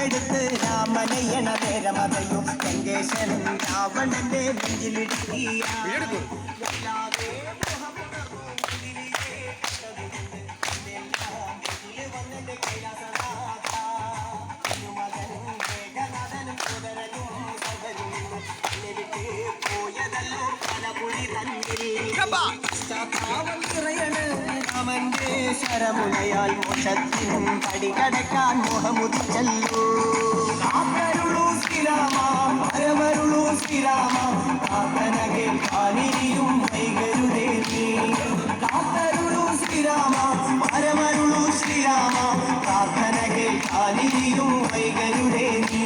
കൊയ്തെടുത്ത് രാമനയണ നേരമതയോ ലങ്കേശനും രാവണന്റെ നെഞ്ചിലിടുക്കിയ രാമന്റെ ശരമുനയാൽ മോക്ഷത്തിൻ പടികടക്കാൻ മോഹമുദിച്ചല്ലോ കാത്തരുളൂ ശ്രീരാമ പരമരുളൂ ശ്രീരാമ കാത്തനകെ കാലിരിയും വൈകരുതേ നീ കാത്തരുളൂ ശ്രീരാമ പരമരുളൂ ശ്രീരാമ പ്രാർത്ഥനകെ കാലിരിയും വൈകരുതേ നീ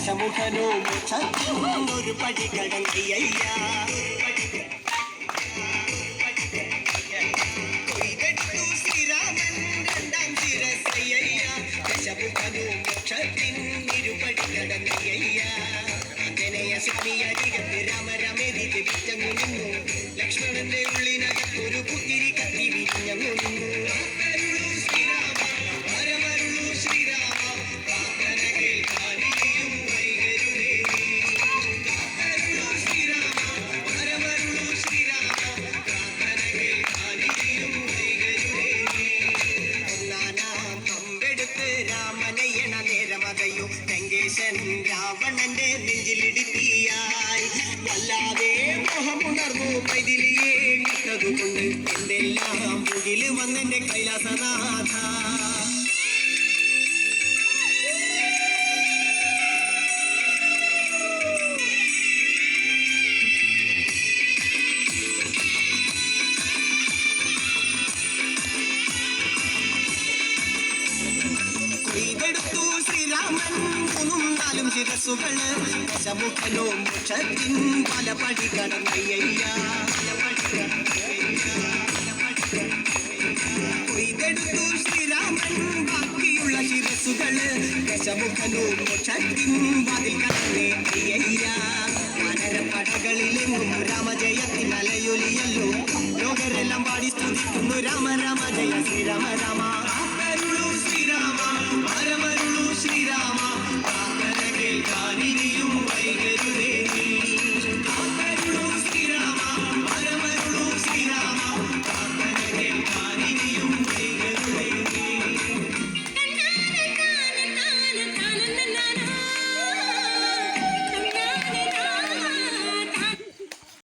ദശമുഖനോ ഒരു പടി കടങ്കയ്യ ശ്രീരാമൻ രണ്ടാം ശിരസയ്യ ദശമുഖനോ ഇരുപടി കടങ്കയ്യ അജനയ സ്വാമിയരികത്ത് രാമരമേതി വിറ്റങ്ങു നിന്നു ലക്ഷ്മണന്റെ ഉള്ളിനകത്തൊരു പുത്തിരി കത്തി വിരിഞ്ഞങ്ങു നിന്നു രാവണന്റെ നെഞ്ചിലിടുത്തിയായി വല്ലാതെ മോഹമുണർന്നു പൈതിലിയെ കിട്ടതുകൊണ്ട് എന്തെല്ലാം മുകില് വന്നെന്റെ കൈലാസനാഥ കൊയ്തെടുത്തു ശ്രീരാമൻ മൂന്നും നാലും ശിരസുകള് ദശമുഖനോ മോക്ഷത്തിൻ പല പടി കടന്നയ്യ കൊയ്തെടുത്തു ശ്രീരാമൻ ബാക്കിയുള്ള ശിരസുകള് ദശമുഖനോ മോക്ഷത്തിൻ വാതിൽ കടന്നേ അയ്യ മനരപ്പടകളിലെങ്ങും രാമജയത്തിൻ അലയൊലിയല്ലോ ലോകരെല്ലാം പാടി സ്തുതിക്കുന്നു രാമ രാമ ജയ ശ്രീരാമ രാമ